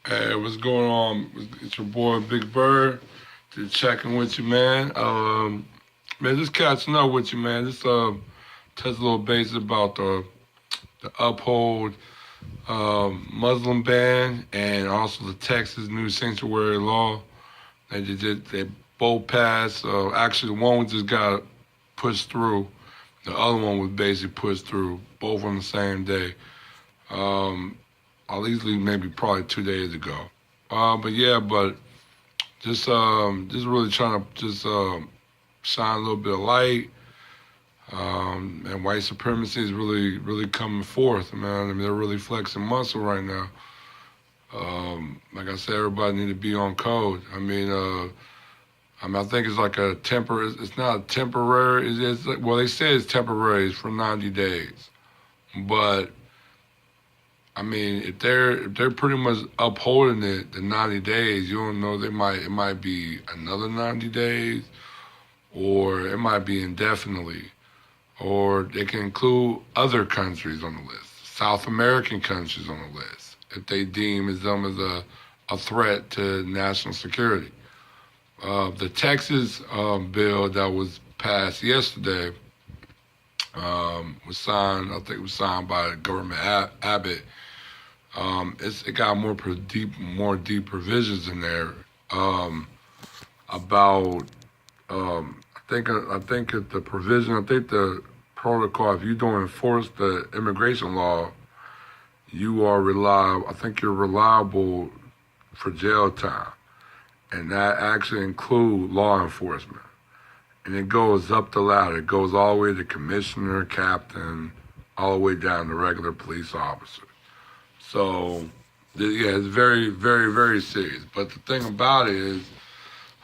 Hey, what's going on? It's your boy Big Bird. Just checking with you, man. Man, just catching up with you, man. Just touch a little base about the Uphold Muslim ban and also the Texas new sanctuary law. They both passed. Actually, the one just got pushed through. The other one was basically pushed through, both on the same day. Um, at least maybe probably 2 days ago. But yeah, but just really trying to just shine a little bit of light. And white supremacy is really coming forth, man. I mean, they're really flexing muscle right now. Like I said, everybody need to be on code. I think it's like a temporary. It's not a temporary. It's like, well, they say it's temporary. It's for 90 days, but I mean, if they're pretty much upholding it the 90 days, you don't know, it might be another 90 days, or it might be indefinitely, or they can include other countries on the list, South American countries on the list, if they deem them as a threat to national security. The Texas bill that was passed yesterday was signed. I think it was signed by Governor Abbott. It got more deep provisions in there about. I think the provision. I think the protocol. If you don't enforce the immigration law, you are reliable. I think you're reliable for jail time, and that actually include law enforcement. And it goes up the ladder. It goes all the way to commissioner, captain, all the way down to regular police officer. So, yeah, it's very, very, very serious. But the thing about it is,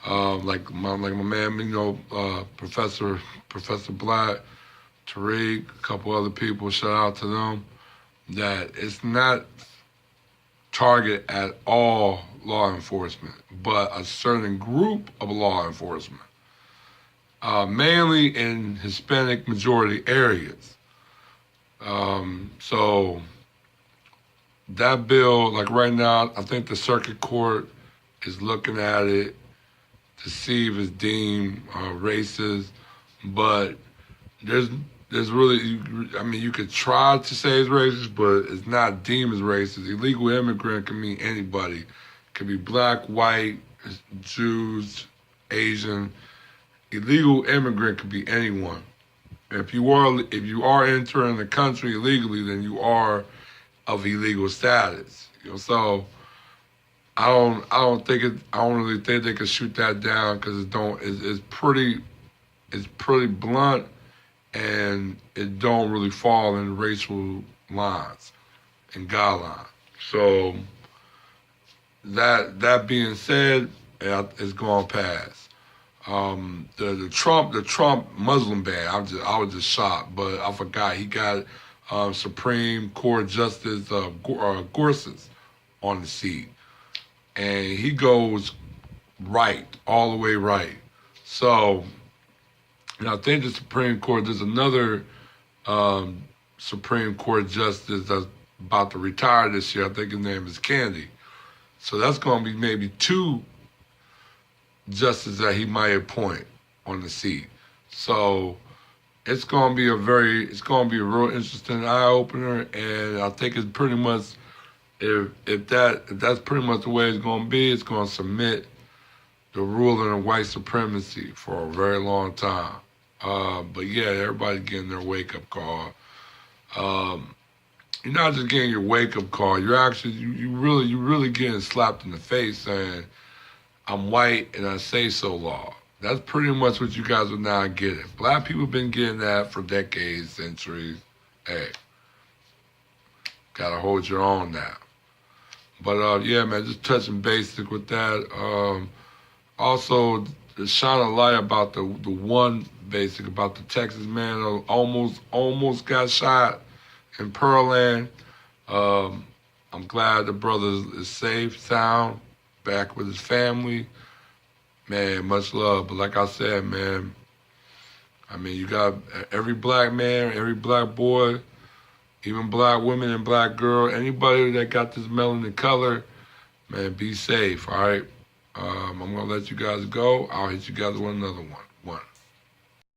like my man, Professor Black, Tariq, a couple other people, shout out to them, that it's not target at all law enforcement, but a certain group of law enforcement, mainly in Hispanic majority areas. So that bill, like right now, I think the circuit court is looking at it to see if it's deemed racist. But there's really, I mean, you could try to say it's racist, but it's not deemed as racist. Illegal immigrant can mean anybody. It could be black, white, Jews, Asian. Illegal immigrant could be anyone. If you are entering the country illegally, then you are of illegal status. So I don't really think they could shoot that down because it's pretty blunt, and it don't really fall in racial lines and guidelines. So that being said, it's gone past. The Trump Muslim ban, I was just shocked, but I forgot he got Supreme Court Justice Gorsuch on the seat, and he goes right, all the way right. So, and I think the Supreme Court, there's another um, Supreme Court justice that's about to retire this year. I think his name is Kennedy. So that's going to be maybe two justices that he might appoint on the seat. So it's going to be a real interesting eye opener, and I think it's pretty much if that's pretty much the way it's going to be, it's going to submit the ruling of white supremacy for a very long time. But yeah, everybody's getting their wake up call. Um, you're not just getting your wake up call. You're actually you really getting slapped in the face saying, "I'm white and I say so" law. That's pretty much what you guys are now getting. Black people have been getting that for decades, centuries. Hey, gotta hold your own now. But yeah, man, just touching basic with that. Also, to shine a light about the one basic about the Texas man who almost got shot in Pearland. Um, I'm glad the brother is safe, sound, back with his family. Man, much love. But like I said, man, I mean, you got every black man, every black boy, even black women and black girl, anybody that got this melanin color, Man, be safe, all right? I'm going to let you guys go. I'll hit you guys with another one.